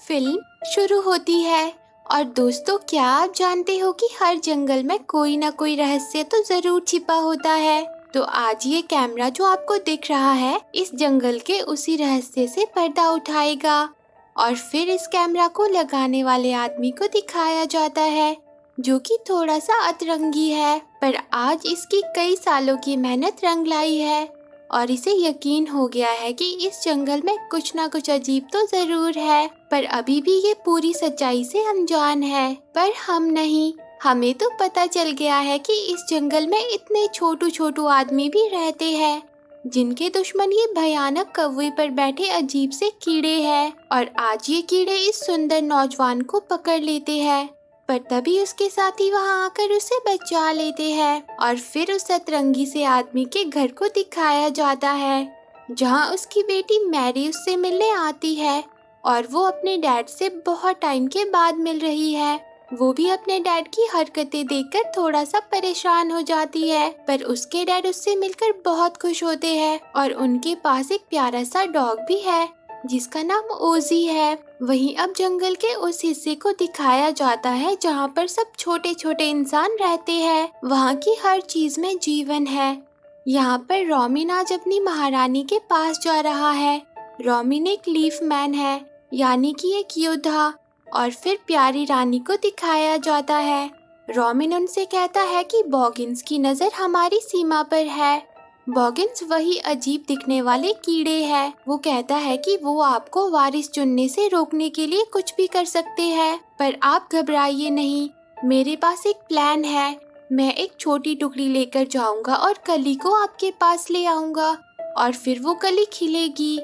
Film शुरू होती है। और दोस्तों, क्या आप जानते हो कि हर जंगल में कोई ना कोई रहस्य तो जरूर छिपा होता है। तो आज ये कैमरा जो आपको दिख रहा है, इस जंगल के उसी रहस्य से पर्दा उठाएगा। और फिर इस कैमरा को लगाने वाले आदमी को दिखाया जाता है, जो कि थोड़ा सा अतरंगी है, पर आज इसकी कई सालों की मेहनत रंग लाई है। और इसे यकीन हो गया है कि इस जंगल में कुछ ना कुछ अजीब तो जरूर है, पर अभी भी ये पूरी सच्चाई से अनजान है। पर हम नहीं, हमें तो पता चल गया है कि इस जंगल में इतने छोटू छोटू आदमी भी रहते हैं, जिनके दुश्मन ये भयानक कौवे पर बैठे अजीब से कीड़े हैं। और आज ये कीड़े इस सुंदर नौजवान को पकड़ लेते हैं, पर तभी उसके साथी वहां आकर उसे बचा लेते हैं। और फिर उस सतरंगी से आदमी के घर को दिखाया जाता है, जहां उसकी बेटी मैरी उससे मिलने आती है। और वो अपने डैड से बहुत टाइम के बाद मिल रही है। वो भी अपने डैड की हरकतें देखकर थोड़ा सा परेशान हो जाती है, पर उसके डैड उससे मिलकर बहुत खुश होते हैं। और उनके पास एक प्यारा सा डॉग भी है, जिसका नाम ओजी है। वहीं अब जंगल के उस हिस्से को दिखाया जाता है जहाँ पर सब छोटे छोटे इंसान रहते हैं। वहाँ की हर चीज में जीवन है। यहाँ पर रोमिन आज अपनी महारानी के पास जा रहा है। रोमिन एक लीफ मैन है, यानी कि एक योद्धा। और फिर प्यारी रानी को दिखाया जाता है। रोमिन उनसे कहता है कि बॉगिन्स की नजर हमारी सीमा पर है। बॉगिन्स वही अजीब दिखने वाले कीड़े हैं। वो कहता है कि वो आपको वारिस चुनने से रोकने के लिए कुछ भी कर सकते हैं, पर आप घबराइए नहीं, मेरे पास एक प्लान है। मैं एक छोटी टुकड़ी लेकर जाऊंगा और कली को आपके पास ले आऊंगा, और फिर वो कली खिलेगी।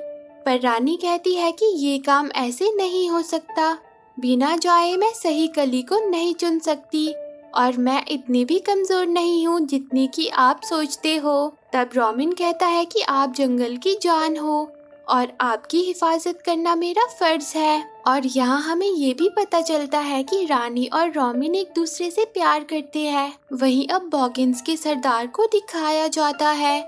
पर रानी कहती है कि ये काम ऐसे नहीं हो सकता, बिना जाए मैं सही कली को नहीं चुन सकती, और मैं इतनी भी कमजोर नहीं हूँ जितनी कि आप सोचते हो। तब रोमिन कहता है कि आप जंगल की जान हो और आपकी हिफाजत करना मेरा फर्ज है। और यहाँ हमें ये भी पता चलता है कि रानी और रोमिन एक दूसरे से प्यार करते हैं। वहीं अब बॉगिन्स के सरदार को दिखाया जाता है,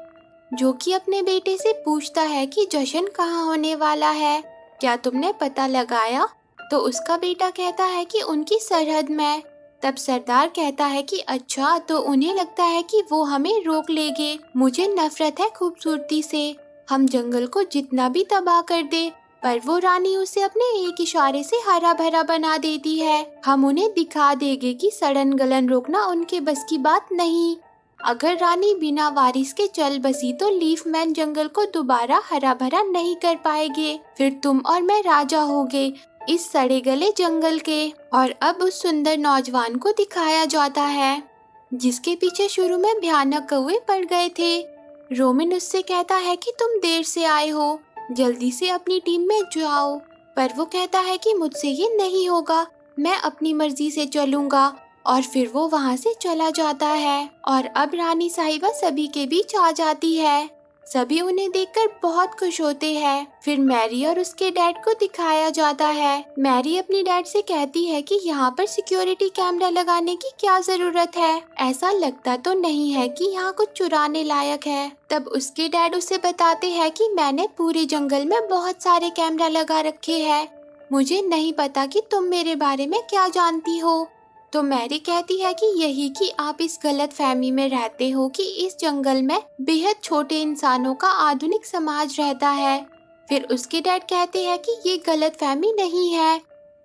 जो कि अपने बेटे से पूछता है कि जश्न कहाँ होने वाला है, क्या तुमने पता लगाया? तो उसका बेटा कहता है कि उनकी सरहद में। तब सरदार कहता है कि अच्छा, तो उन्हें लगता है कि वो हमें रोक लेंगे। मुझे नफरत है खूबसूरती से, हम जंगल को जितना भी तबाह कर दे, पर वो रानी उसे अपने एक इशारे से हरा भरा बना देती है। हम उन्हें दिखा देंगे कि सड़न गलन रोकना उनके बस की बात नहीं। अगर रानी बिना वारिस के चल बसी तो लीफ मैन जंगल को दोबारा हरा भरा नहीं कर पाएंगे। फिर तुम और मैं राजा होंगे इस सड़े गले जंगल के। और अब उस सुंदर नौजवान को दिखाया जाता है, जिसके पीछे शुरू में भयानक कौवे पड़ गए थे। रोमिन उससे कहता है कि तुम देर से आए हो, जल्दी से अपनी टीम में जाओ। पर वो कहता है कि मुझसे ये नहीं होगा, मैं अपनी मर्जी से चलूंगा। और फिर वो वहाँ से चला जाता है। और अब रानी साहिबा सभी के बीच आ जाती है। सभी उन्हें देखकर बहुत खुश होते हैं। फिर मैरी और उसके डैड को दिखाया जाता है। मैरी अपनी डैड से कहती है कि यहाँ पर सिक्योरिटी कैमरा लगाने की क्या जरूरत है, ऐसा लगता तो नहीं है कि यहाँ कुछ चुराने लायक है। तब उसके डैड उसे बताते हैं कि मैंने पूरे जंगल में बहुत सारे कैमरा लगा रखे हैं, मुझे नहीं पता कि तुम मेरे बारे में क्या जानती हो। तो मैरी कहती है कि यही कि आप इस गलत फहमी में रहते हो कि इस जंगल में बेहद छोटे इंसानों का आधुनिक समाज रहता है। फिर उसके डैड कहते हैं कि ये गलत फहमी नहीं है,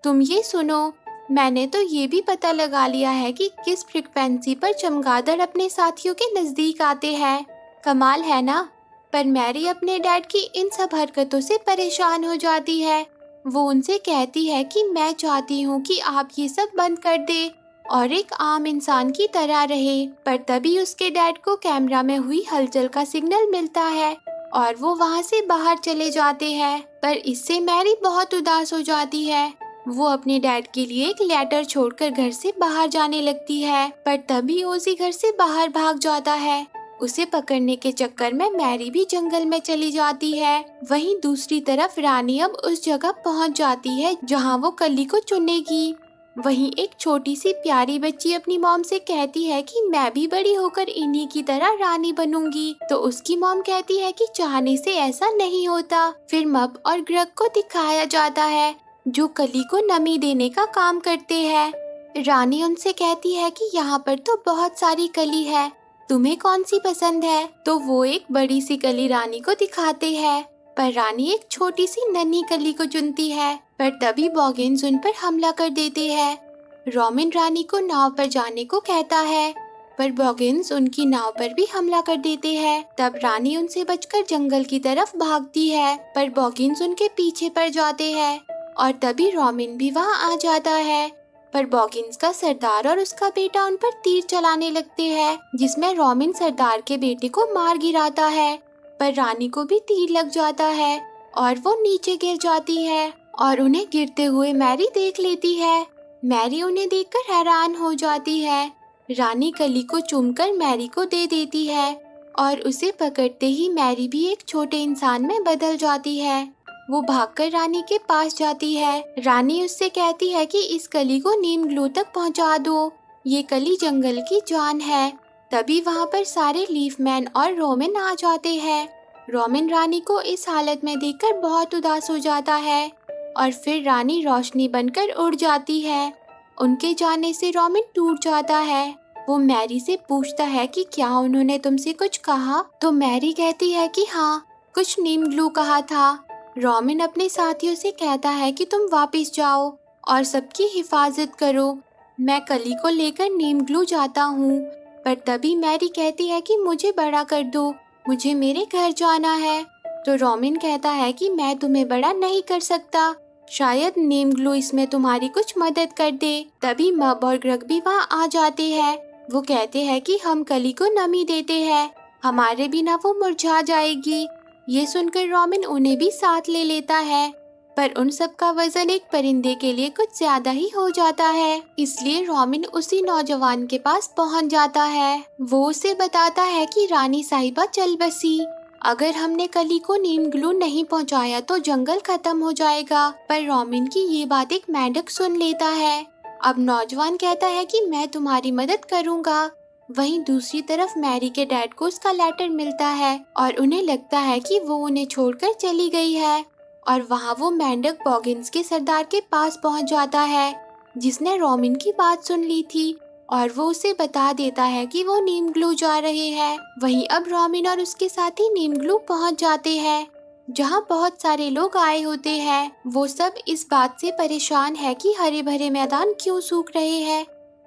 तुम ये सुनो, मैंने तो ये भी पता लगा लिया है कि किस फ्रीक्वेंसी पर चमगादड़ अपने साथियों के नजदीक आते हैं। कमाल है ना? पर मैरी अपने डैड की इन सब हरकतों से परेशान हो जाती है। वो उनसे कहती है कि मैं चाहती हूँ कि आप ये सब बंद कर दे और एक आम इंसान की तरह रहे। पर तभी उसके डैड को कैमरा में हुई हलचल का सिग्नल मिलता है और वो वहाँ से बाहर चले जाते हैं। पर इससे मैरी बहुत उदास हो जाती है। वो अपने डैड के लिए एक लेटर छोड़कर घर से बाहर जाने लगती है, पर तभी ओजी घर से बाहर भाग जाता है। उसे पकड़ने के चक्कर में मैरी भी जंगल में चली जाती है। वहीं दूसरी तरफ रानी अब उस जगह पहुंच जाती है जहां वो कली को चुनेगी। वहीं एक छोटी सी प्यारी बच्ची अपनी मॉम से कहती है कि मैं भी बड़ी होकर इन्हीं की तरह रानी बनूंगी। तो उसकी मॉम कहती है कि चाहने से ऐसा नहीं होता। फिर मब और ग्रग को दिखाया जाता है, जो कली को नमी देने का काम करते हैं। रानी उनसे कहती है कि यहाँ पर तो बहुत सारी कली है, तुम्हें कौन सी पसंद है? तो वो एक बड़ी सी कली रानी को दिखाते हैं, पर रानी एक छोटी सी नन्ही कली को चुनती है। पर तभी बॉगिन्स उन पर हमला कर देते हैं। रोमिन रानी को नाव पर जाने को कहता है, पर बॉगिन्स उनकी नाव पर भी हमला कर देते हैं। तब रानी उनसे बचकर जंगल की तरफ भागती है, पर बॉगिन्स उनके पीछे पड़ जाते हैं और तभी रोमिन भी वहाँ आ जाता है। पर बॉगिन्स का सरदार और उसका बेटा उन पर तीर चलाने लगते हैं, जिसमें रोमिन सरदार के बेटे को मार गिराता है। पर रानी को भी तीर लग जाता है और वो नीचे गिर जाती है और उन्हें गिरते हुए मैरी देख लेती है। मैरी उन्हें देखकर हैरान हो जाती है। रानी कली को चूमकर मैरी को दे देती है और उसे पकड़ते ही मैरी भी एक छोटे इंसान में बदल जाती है। वो भागकर रानी के पास जाती है। रानी उससे कहती है कि इस कली को नीम ग्लू तक पहुंचा दो, ये कली जंगल की जान है। तभी वहाँ पर सारे लीफमैन और रोमिन आ जाते हैं। रोमिन रानी को इस हालत में देखकर बहुत उदास हो जाता है और फिर रानी रोशनी बनकर उड़ जाती है। उनके जाने से रोमिन टूट जाता है। वो मैरी से पूछता है कि क्या उन्होंने तुमसे कुछ कहा? तो मैरी कहती है कि हाँ, कुछ नीम ग्लू कहा था। रोमिन अपने साथियों से कहता है कि तुम वापस जाओ और सबकी हिफाजत करो, मैं कली को लेकर नीम ग्लू जाता हूँ। पर तभी मैरी कहती है कि मुझे बड़ा कर दो, मुझे मेरे घर जाना है। तो रोमिन कहता है कि मैं तुम्हें बड़ा नहीं कर सकता, शायद नीम ग्लू इसमें तुम्हारी कुछ मदद कर दे। तभी मब और ग्रग भी वहाँ आ जाते हैं। वो कहते हैं कि हम कली को नमी देते हैं, हमारे बिना वो मुरझा जाएगी। ये सुनकर रोमिन उन्हें भी साथ ले लेता है, पर उन सब का वजन एक परिंदे के लिए कुछ ज्यादा ही हो जाता है। इसलिए रोमिन उसी नौजवान के पास पहुंच जाता है। वो उसे बताता है कि रानी साहिबा चल बसी, अगर हमने कली को नीम ग्लू नहीं पहुंचाया तो जंगल खत्म हो जाएगा। पर रोमिन की ये बात एक मेंढक सुन लेता है। अब नौजवान कहता है कि मैं तुम्हारी मदद करूँगा। वहीं दूसरी तरफ मैरी के डैड को उसका लेटर मिलता है और उन्हें लगता है कि वो उन्हें छोड़कर चली गई है। और वहाँ वो मेंढक बॉगिन्स के सरदार के पास पहुँच जाता है, जिसने रोमिन की बात सुन ली थी, और वो उसे बता देता है कि वो नीम ग्लू जा रहे हैं। वहीं अब रोमिन और उसके साथी नीम ग्लू पहुँच जाते हैं, जहाँ बहुत सारे लोग आए होते हैं। वो सब इस बात से परेशान है कि हरे भरे मैदान क्यों सूख रहे हैं,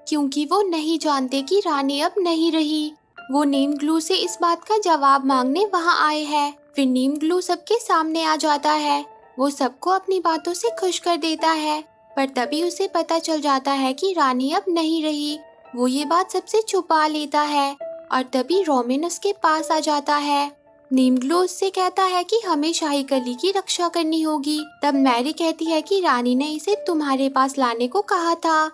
क्योंकि वो नहीं जानते कि रानी अब नहीं रही। वो नीम ग्लू से इस बात का जवाब मांगने वहाँ आए हैं। फिर नीम ग्लू सबके सामने आ जाता है। वो सबको अपनी बातों से खुश कर देता है, पर तभी उसे पता चल जाता है कि रानी अब नहीं रही। वो ये बात सबसे छुपा लेता है और तभी रोमिन उसके पास आ जाता है। नीम ग्लू उससे कहता है कि हमें शाही कली की रक्षा करनी होगी। तब मैरी कहती है कि रानी ने इसे तुम्हारे पास लाने को कहा था।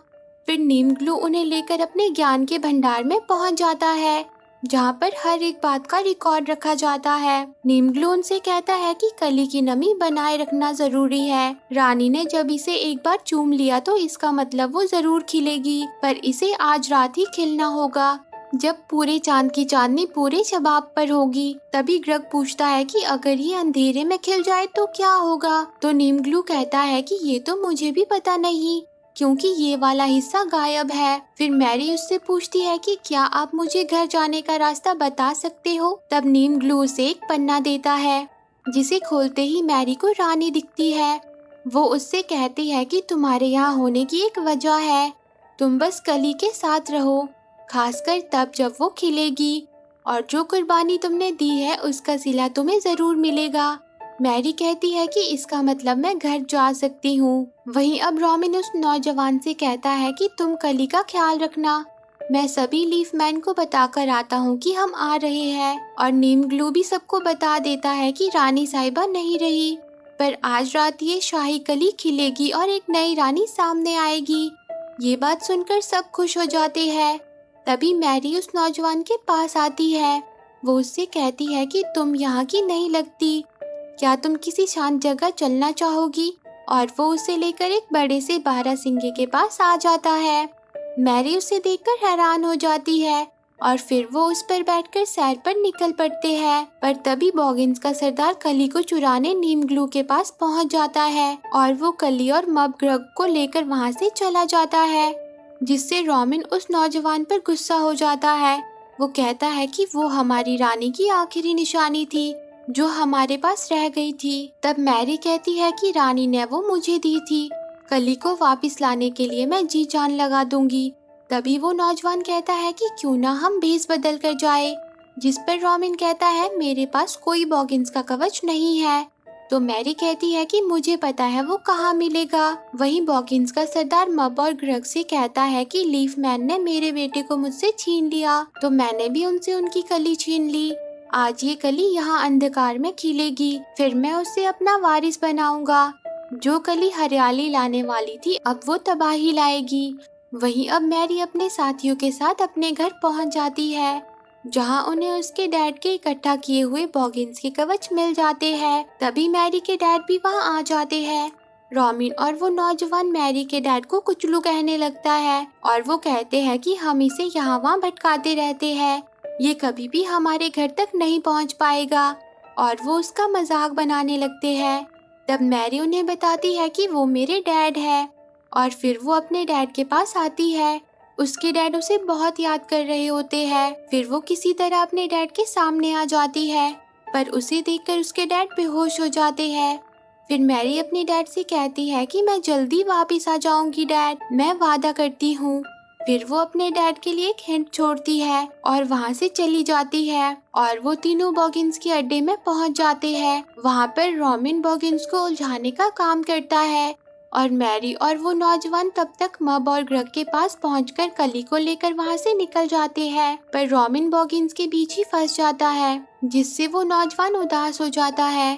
फिर नीम ग्लू उन्हें लेकर अपने ज्ञान के भंडार में पहुंच जाता है, जहाँ पर हर एक बात का रिकॉर्ड रखा जाता है। नीम ग्लू उनसे कहता है कि कली की नमी बनाए रखना जरूरी है। रानी ने जब इसे एक बार चूम लिया तो इसका मतलब वो जरूर खिलेगी, पर इसे आज रात ही खिलना होगा, जब पूरे चांद की चांदनी पूरे शबाब पर होगी। तभी ग्रग पूछता है कि अगर ये अंधेरे में खिल जाए तो क्या होगा? तो नीम ग्लू कहता है कि ये तो मुझे भी पता नहीं, क्योंकि ये वाला हिस्सा गायब है। फिर मैरी उससे पूछती है कि क्या आप मुझे घर जाने का रास्ता बता सकते हो? तब नीम ग्लू उसे एक पन्ना देता है, जिसे खोलते ही मैरी को रानी दिखती है। वो उससे कहती है कि तुम्हारे यहाँ होने की एक वजह है, तुम बस कली के साथ रहो, खासकर तब जब वो खिलेगी, और जो कुर्बानी तुमने दी है उसका सिला तुम्हें जरूर मिलेगा। मैरी कहती है कि इसका मतलब मैं घर जा सकती हूँ। वहीं अब रोमिन उस नौजवान से कहता है कि तुम कली का ख्याल रखना, मैं सभी लीफमैन को बताकर आता हूँ कि हम आ रहे हैं। और नीम ग्लू भी सबको बता देता है कि रानी साहिबा नहीं रही, पर आज रात ये शाही कली खिलेगी और एक नई रानी सामने आएगी। ये बात सुनकर सब खुश हो जाते हैं। तभी मैरी उस नौजवान के पास आती है। वो उससे कहती है कि तुम यहाँ की नहीं लगती, क्या तुम किसी शांत जगह चलना चाहोगी? और वो उसे लेकर एक बड़े से बारहसिंगे के पास आ जाता है। मैरी उसे देखकर हैरान हो जाती है। और फिर वो उस पर बैठकर सैर पर निकल पड़ते हैं। पर तभी बॉगिन्स का सरदार कली को चुराने नीम ग्लू के पास पहुंच जाता है और वो कली और मबग्रग को लेकर वहां से चला जाता है, जिससे रॉबिन उस नौजवान पर गुस्सा हो जाता है। वो कहता है कि वो हमारी रानी की आखिरी निशानी थी जो हमारे पास रह गई थी। तब मैरी कहती है कि रानी ने वो मुझे दी थी, कली को वापस लाने के लिए मैं जी जान लगा दूंगी। तभी वो नौजवान कहता है कि क्यों ना हम भेस बदल कर जाए, जिस पर रॉबिन कहता है मेरे पास कोई बॉगिन्स का कवच नहीं है। तो मैरी कहती है कि मुझे पता है वो कहाँ मिलेगा। वहीं बॉगिन्स का सरदार मब और ग्रग से कहता है कि लीफ मैन ने मेरे बेटे को मुझसे छीन लिया, तो मैंने भी उनसे उनकी कली छीन ली। आज ये कली यहाँ अंधकार में खिलेगी, फिर मैं उसे अपना वारिस बनाऊंगा। जो कली हरियाली लाने वाली थी अब वो तबाही लाएगी। वहीं अब मैरी अपने साथियों के साथ अपने घर पहुंच जाती है, जहां उन्हें उसके डैड के इकट्ठा किए हुए बॉगिन्स के कवच मिल जाते हैं। तभी मैरी के डैड भी वहां आ जाते हैं। रॉबिन और वो नौजवान मैरी के डैड को कुचलू कहने लगता है और वो कहते हैं कि हम इसे यहाँ वहाँ भटकाते रहते हैं, ये कभी भी हमारे घर तक नहीं पहुँच पाएगा, और वो उसका मजाक बनाने लगते हैं। तब मैरी उन्हें बताती है कि वो मेरे डैड है, और फिर वो अपने डैड के पास आती है। उसके डैड उसे बहुत याद कर रहे होते हैं। फिर वो किसी तरह अपने डैड के सामने आ जाती है, पर उसे देखकर उसके डैड बेहोश हो जाते हैं। फिर मैरी अपने डैड से कहती है कि मैं जल्दी वापस आ जाऊंगी डैड, मैं वादा करती हूँ। फिर वो अपने डैड के लिए एक हिंट छोड़ती है और वहाँ से चली जाती है, और वो तीनों बॉगिन्स के अड्डे में पहुँच जाते हैं। वहाँ पर रॉबिन बॉगिन्स को उलझाने का काम करता है, और मैरी और वो नौजवान तब तक मब और ग्रग के पास पहुंचकर कली को लेकर वहां से निकल जाते हैं। पर रॉबिन बॉगिन्स के बीच ही फंस जाता है, जिससे वो नौजवान उदास हो जाता है।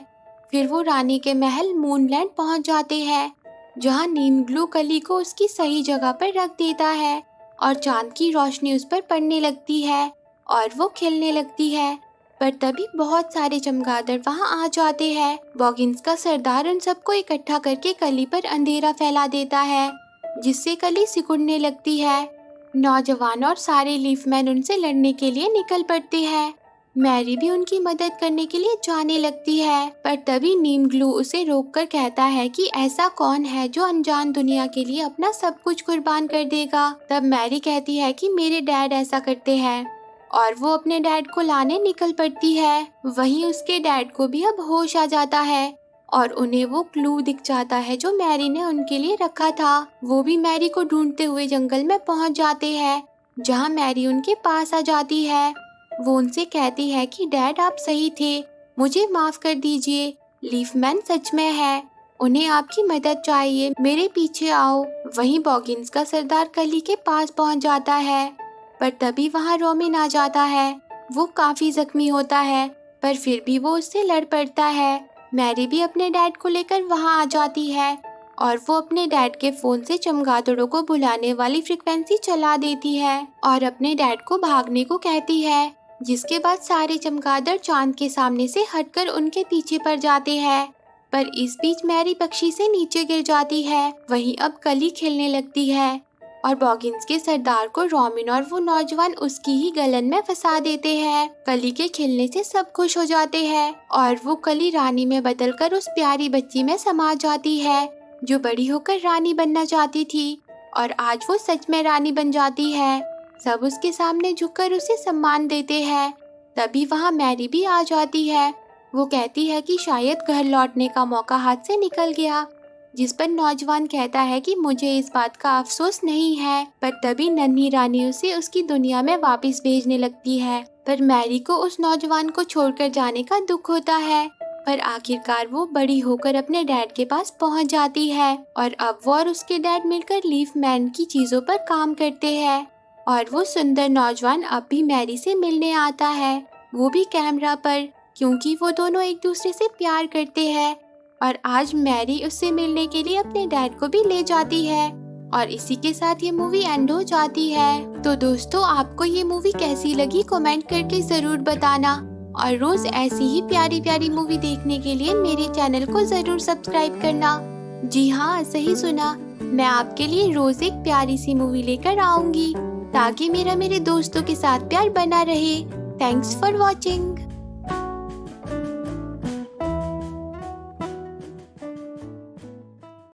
फिर वो रानी के महल मूनलैंड पहुंच जाते हैं, जहां नीम ग्लू कली को उसकी सही जगह पर रख देता है और चांद की रोशनी उस पर पड़ने लगती है और वो खिलने लगती है। पर तभी बहुत सारे चमगादड़ वहां आ जाते हैं। बॉगिन्स का सरदार उन सबको इकट्ठा करके कली पर अंधेरा फैला देता है, जिससे कली सिकुड़ने लगती है। नौजवान और सारे लीफमैन उनसे लड़ने के लिए निकल पड़ते हैं। मैरी भी उनकी मदद करने के लिए जाने लगती है, पर तभी नीम ग्लू उसे रोककर कहता है कि ऐसा कौन है जो अनजान दुनिया के लिए अपना सब कुछ कुर्बान कर देगा। तब मैरी कहती है कि मेरे डैड ऐसा करते हैं, और वो अपने डैड को लाने निकल पड़ती है। वहीं उसके डैड को भी अब होश आ जाता है और उन्हें वो क्लू दिख जाता है जो मैरी ने उनके लिए रखा था। वो भी मैरी को ढूंढते हुए जंगल में पहुंच जाते हैं, जहां मैरी उनके पास आ जाती है। वो उनसे कहती है कि डैड आप सही थे, मुझे माफ कर दीजिए, लीफमैन सच में है, उन्हें आपकी मदद चाहिए, मेरे पीछे आओ। वहीं बॉगिन्स का सरदार कली के पास पहुंच जाता है, पर तभी वहां रॉबिन आ जाता है। वो काफी जख्मी होता है, पर फिर भी वो उससे लड़ पड़ता है। मैरी भी अपने डैड को लेकर वहां आ जाती है, और वो अपने डैड के फोन से चमगादड़ों को बुलाने वाली फ्रीक्वेंसी चला देती है और अपने डैड को भागने को कहती है, जिसके बाद सारे चमगादड़ चांद के सामने से हटकर उनके पीछे पड़ जाते हैं। पर इस बीच मैरी पक्षी से नीचे गिर जाती है। वहीं अब कली खिलने लगती है और बॉगिन्स के सरदार को रॉबिन और वो नौजवान उसकी ही गलन में फंसा देते हैं। कली के खिलने से सब खुश हो जाते हैं और वो कली रानी में बदलकर उस प्यारी बच्ची में समा जाती है, जो बड़ी होकर रानी बनना चाहती थी, और आज वो सच में रानी बन जाती है। सब उसके सामने झुककर उसे सम्मान देते हैं। तभी वहाँ मैरी भी आ जाती है। वो कहती है कि शायद घर लौटने का मौका हाथ से निकल गया, जिस पर नौजवान कहता है कि मुझे इस बात का अफसोस नहीं है। पर तभी नन्ही रानी उसे उसकी दुनिया में वापस भेजने लगती है, पर मैरी को उस नौजवान को छोड़कर जाने का दुख होता है। पर आखिरकार वो बड़ी होकर अपने डैड के पास पहुंच जाती है, और अब वो और उसके डैड मिलकर लीफमैन की चीजों पर काम करते हैं। और वो सुंदर नौजवान अब भी मैरी से मिलने आता है, वो भी कैमरा पर, क्योंकि वो दोनों एक दूसरे से प्यार करते हैं। और आज मैरी उससे मिलने के लिए अपने डैड को भी ले जाती है। और इसी के साथ ये मूवी एंड हो जाती है। तो दोस्तों, आपको ये मूवी कैसी लगी कमेंट करके जरूर बताना, और रोज ऐसी ही प्यारी प्यारी मूवी देखने के लिए मेरे चैनल को जरूर सब्सक्राइब करना। जी हाँ, सही सुना, मैं आपके लिए रोज एक प्यारी सी मूवी लेकर आऊंगी। ताकि मेरा मेरे दोस्तों के साथ प्यार बना रहे। Thanks for watching.